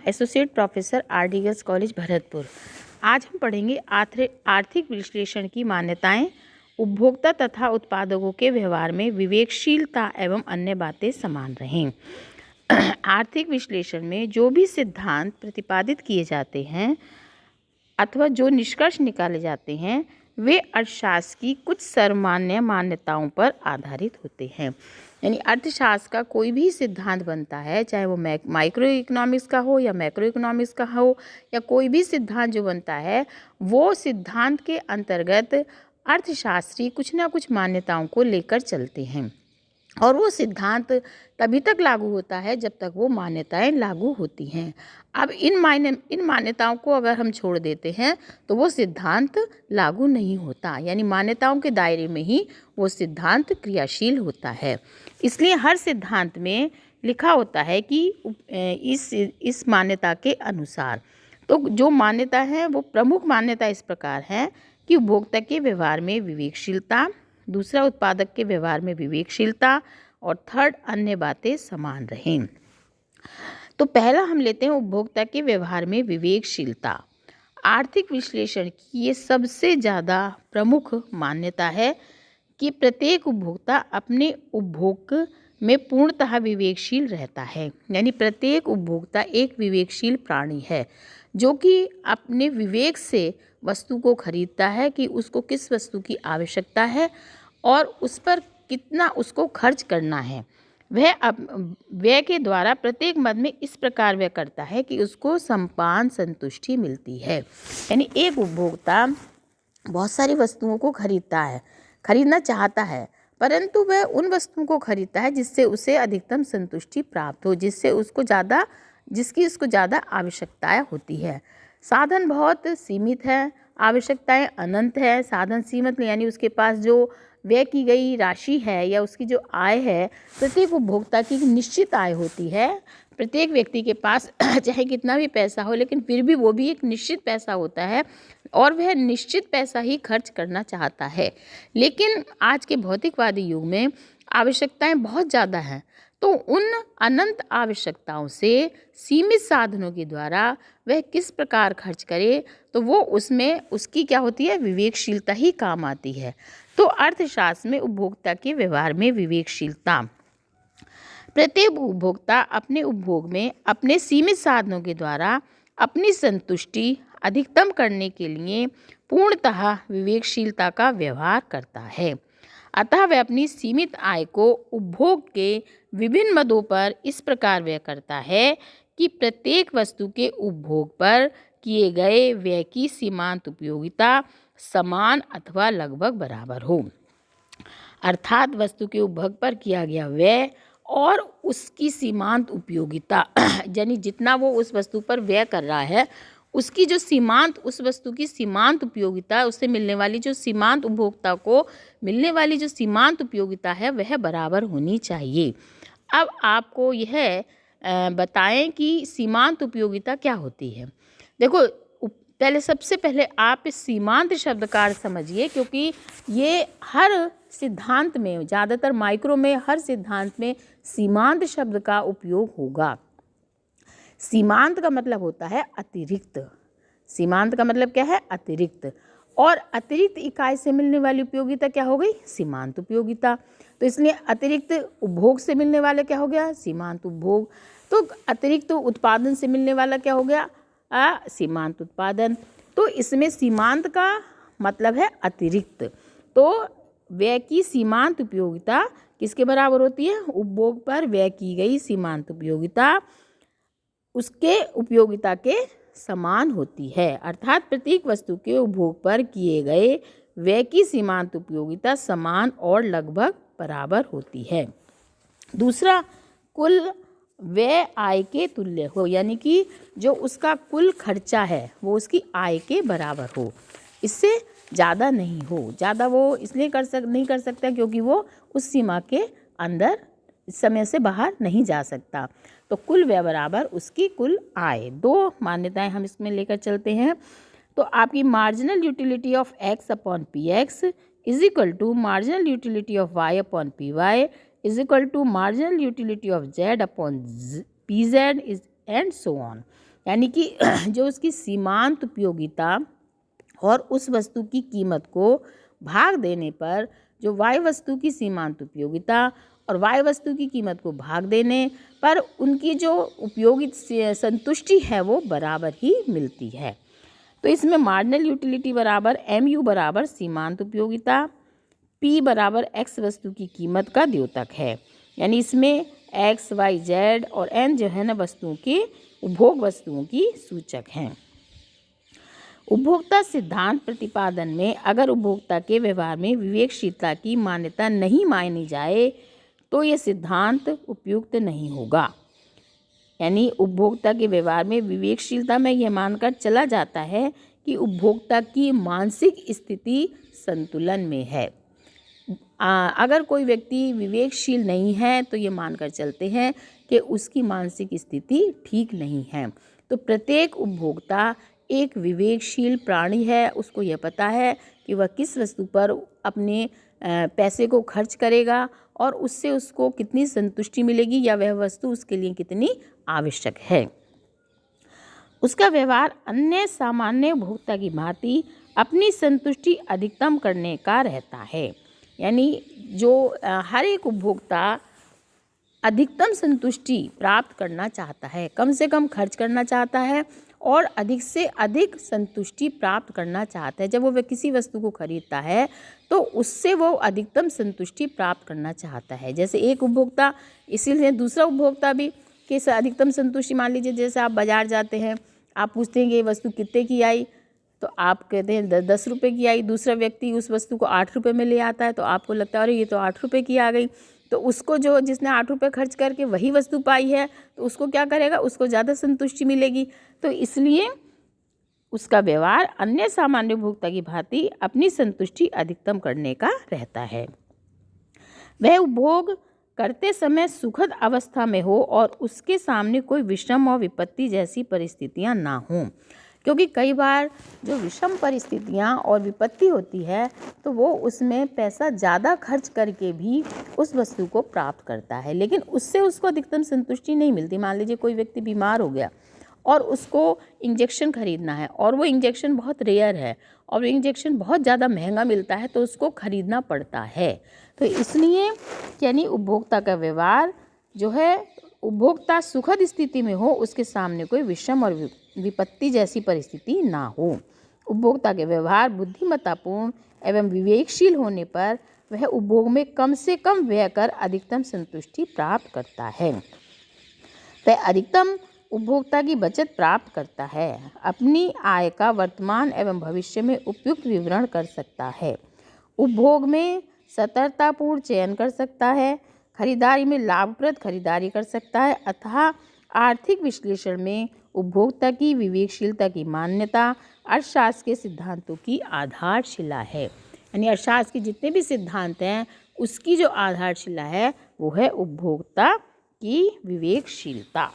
Associate professor RDS college Bharatpur. आज हम पढ़ेंगे आर्थिक विश्लेषण की मान्यताएं, उपभोक्ता तथा उत्पादकों के व्यवहार में विवेकशीलता एवं अन्य बातें समान रहें। आर्थिक विश्लेषण में जो भी सिद्धांत प्रतिपादित किए जाते हैं अथवा जो निष्कर्ष निकाले जाते हैं वे अर्थशास्त्र की कुछ सर्वमान्य मान्यताओं पर आधारित होते हैं। यानी अर्थशास्त्र का कोई भी सिद्धांत बनता है, चाहे वो माइक्रो इकोनॉमिक्स का हो या मैक्रो इकोनॉमिक्स का हो, या कोई भी सिद्धांत जो बनता है वो सिद्धांत के अंतर्गत अर्थशास्त्री कुछ ना कुछ मान्यताओं को लेकर चलते हैं और वो सिद्धांत तभी तक लागू होता है जब तक वो मान्यताएं लागू होती हैं। अब इन मान्यताओं को अगर हम छोड़ देते हैं तो वो सिद्धांत लागू नहीं होता, यानी मान्यताओं के दायरे में ही वो सिद्धांत क्रियाशील होता है। इसलिए हर सिद्धांत में लिखा होता है कि इस मान्यता के अनुसार, तो जो मान्यता है वो प्रमुख मान्यता इस प्रकार है कि उपभोक्ता के व्यवहार में विवेकशीलता, दूसरा उत्पादक के व्यवहार में विवेकशीलता, और थर्ड अन्य बातें समान रहें। तो पहला हम लेते हैं उपभोक्ता के व्यवहार में विवेकशीलता। आर्थिक विश्लेषण की ये सबसे ज़्यादा प्रमुख मान्यता है कि प्रत्येक उपभोक्ता अपने उपभोग में पूर्णतः विवेकशील रहता है। यानी प्रत्येक उपभोक्ता एक विवेकशील प्राणी है जो कि अपने विवेक से वस्तु को खरीदता है कि उसको किस वस्तु की आवश्यकता है और उस पर कितना उसको खर्च करना है। वह व्यय के द्वारा प्रत्येक मद में इस प्रकार व्यय करता है कि उसको संपान संतुष्टि मिलती है। यानी एक उपभोक्ता बहुत सारी वस्तुओं को खरीदना चाहता है, परंतु वह उन वस्तुओं को खरीदता है जिससे उसे अधिकतम संतुष्टि प्राप्त हो, जिसकी उसको ज़्यादा आवश्यकताएं होती है। साधन बहुत सीमित है, आवश्यकताएं अनंत है। साधन सीमित यानी उसके पास जो व्यय की गई राशि है या उसकी जो आय है, प्रत्येक उपभोक्ता की निश्चित आय होती है। प्रत्येक व्यक्ति के पास चाहे कितना भी पैसा हो, लेकिन फिर भी वो भी एक निश्चित पैसा होता है और वह निश्चित पैसा ही खर्च करना चाहता है। लेकिन आज के भौतिकवादी युग में आवश्यकताएं बहुत ज़्यादा हैं, तो उन अनंत आवश्यकताओं से सीमित साधनों के द्वारा वह किस प्रकार खर्च करे, तो वो उसमें उसकी क्या होती है, विवेकशीलता ही काम आती है। तो अर्थशास्त्र में उपभोक्ता के व्यवहार में विवेकशीलता, प्रत्येक उपभोक्ता अपने उपभोग में अपने सीमित साधनों के द्वारा अपनी संतुष्टि अधिकतम करने के लिए पूर्णतः विवेकशीलता का व्यवहार करता है। अतः वह अपनी सीमित आय को उपभोग के विभिन्न मदों पर इस प्रकार व्यय करता है कि प्रत्येक वस्तु के उपभोग पर किए गए व्यय की सीमांत उपयोगिता समान अथवा लगभग बराबर हो। अर्थात वस्तु के उपभोग पर किया गया व्यय और उसकी सीमांत उपयोगिता यानी जितना वो उस वस्तु पर व्यय कर रहा है उसकी जो उस वस्तु की सीमांत उपयोगिता, उससे मिलने वाली जो सीमांत, उपभोक्ता को मिलने वाली जो सीमांत उपयोगिता है वह बराबर होनी चाहिए। अब आपको यह बताएं कि सीमांत उपयोगिता क्या होती है। देखो, सबसे पहले आप इस सीमांत शब्द का अर्थ समझिए, क्योंकि ये हर सिद्धांत में, ज़्यादातर माइक्रो में हर सिद्धांत में सीमांत शब्द का उपयोग होगा। सीमांत का मतलब होता है अतिरिक्त। सीमांत का मतलब क्या है, अतिरिक्त। और अतिरिक्त इकाई से मिलने वाली उपयोगिता क्या हो गई, सीमांत उपयोगिता। तो इसलिए अतिरिक्त उपभोग से मिलने वाला क्या हो गया, सीमांत उपभोग। तो अतिरिक्त उत्पादन से मिलने वाला क्या हो गया, सीमांत उत्पादन। तो इसमें सीमांत का मतलब है अतिरिक्त। तो व्यय की सीमांत उपयोगिता किसके बराबर होती है, उपभोग पर व्यय की गई सीमांत उपयोगिता उसके उपयोगिता के समान होती है। अर्थात प्रत्येक वस्तु के उपभोग पर किए गए व्यय की सीमांत उपयोगिता समान और लगभग बराबर होती है। दूसरा, कुल व्यय आय के तुल्य हो, यानी कि जो उसका कुल खर्चा है वो उसकी आय के बराबर हो, इससे ज़्यादा नहीं हो। ज़्यादा वो इसलिए नहीं कर सकता क्योंकि वो उस सीमा के अंदर समय से बाहर नहीं जा सकता। तो कुल व्यय बराबर उसकी कुल आय। दो मान्यताएं हम इसमें लेकर चलते हैं। तो आपकी marginal utility of x upon P X is equal to marginal utility of y upon P Y is equal to marginal utility of z upon P Z and so on. यानी कि जो उसकी सीमांत उपयोगिता और उस वस्तु की कीमत को भाग देने पर जो y वस्तु की सीमांत उपयोगिता और y वस्तु की कीमत को भाग देने पर उनकी जो उपयोगित संतुष्टि है वो बराबर ही मिलती है। तो इसमें मार्जिनल यूटिलिटी बराबर mu बराबर सीमांत उपयोगिता, p बराबर x वस्तु की कीमत का द्योतक है। यानी इसमें x, y, z और n जो है ना वस्तुओं के उपभोग वस्तुओं की सूचक हैं। उपभोक्ता सिद्धांत प्रतिपादन में अगर उपभोक्ता के व्यवहार में विवेकशीलता की मान्यता नहीं मानी जाए तो ये सिद्धांत उपयुक्त नहीं होगा। यानी उपभोक्ता के व्यवहार में विवेकशीलता में यह मानकर चला जाता है कि उपभोक्ता की मानसिक स्थिति संतुलन में है। अगर कोई व्यक्ति विवेकशील नहीं है तो ये मानकर चलते हैं कि उसकी मानसिक स्थिति ठीक नहीं है। तो प्रत्येक उपभोक्ता एक विवेकशील प्राणी है, उसको यह पता है कि वह किस वस्तु पर अपने पैसे को खर्च करेगा और उससे उसको कितनी संतुष्टि मिलेगी या वह वस्तु उसके लिए कितनी आवश्यक है। उसका व्यवहार अन्य सामान्य उपभोक्ता की भांति अपनी संतुष्टि अधिकतम करने का रहता है। यानी जो हर एक उपभोक्ता अधिकतम संतुष्टि प्राप्त करना चाहता है, कम से कम खर्च करना चाहता है और अधिक से अधिक संतुष्टि प्राप्त करना चाहता है। जब वो किसी वस्तु को खरीदता है तो उससे वो अधिकतम संतुष्टि प्राप्त करना चाहता है। जैसे एक उपभोक्ता इसीलिए दूसरा उपभोक्ता भी कि अधिकतम संतुष्टि, मान लीजिए जैसे आप बाज़ार जाते हैं, आप पूछते हैं कि ये वस्तु कितने की आई, तो आप कहते हैं 10 रुपये की आई। दूसरा व्यक्ति उस वस्तु को 8 रुपये में ले आता है तो आपको लगता है अरे ये तो 8 रुपये की आ गई। तो उसको जो जिसने 8 रुपये खर्च करके वही वस्तु पाई है तो उसको क्या करेगा, उसको ज़्यादा संतुष्टि मिलेगी। तो इसलिए उसका व्यवहार अन्य सामान्य उपभोक्ता की भांति अपनी संतुष्टि अधिकतम करने का रहता है। वह उपभोग करते समय सुखद अवस्था में हो और उसके सामने कोई विषम और विपत्ति जैसी परिस्थितियां ना हों, क्योंकि कई बार जो विषम परिस्थितियां और विपत्ति होती है तो वो उसमें पैसा ज़्यादा खर्च करके भी उस वस्तु को प्राप्त करता है, लेकिन उससे उसको अधिकतम संतुष्टि नहीं मिलती। मान लीजिए कोई व्यक्ति बीमार हो गया और उसको इंजेक्शन खरीदना है और वो इंजेक्शन बहुत रेयर है और इंजेक्शन बहुत ज़्यादा महंगा मिलता है तो उसको खरीदना पड़ता है। तो इसलिए यानी उपभोक्ता का व्यवहार जो है, उपभोक्ता सुखद स्थिति में हो, उसके सामने कोई विषम और विपत्ति जैसी परिस्थिति ना हो। उपभोक्ता के व्यवहार बुद्धिमत्तापूर्ण एवं विवेकशील होने पर वह उपभोग में कम से कम व्यय कर अधिकतम संतुष्टि प्राप्त करता है। वह अधिकतम उपभोक्ता की बचत प्राप्त करता है, अपनी आय का वर्तमान एवं भविष्य में उपयुक्त विवरण कर सकता है, उपभोग में सतर्कतापूर्ण चयन कर सकता है, खरीदारी में लाभप्रद खरीदारी कर सकता है। अतः आर्थिक विश्लेषण में उपभोक्ता की विवेकशीलता की मान्यता अर्थशास्त्र के सिद्धांतों की आधारशिला है। यानी अर्थशास्त्र के जितने भी सिद्धांत हैं उसकी जो आधारशिला है वो है उपभोक्ता की विवेकशीलता।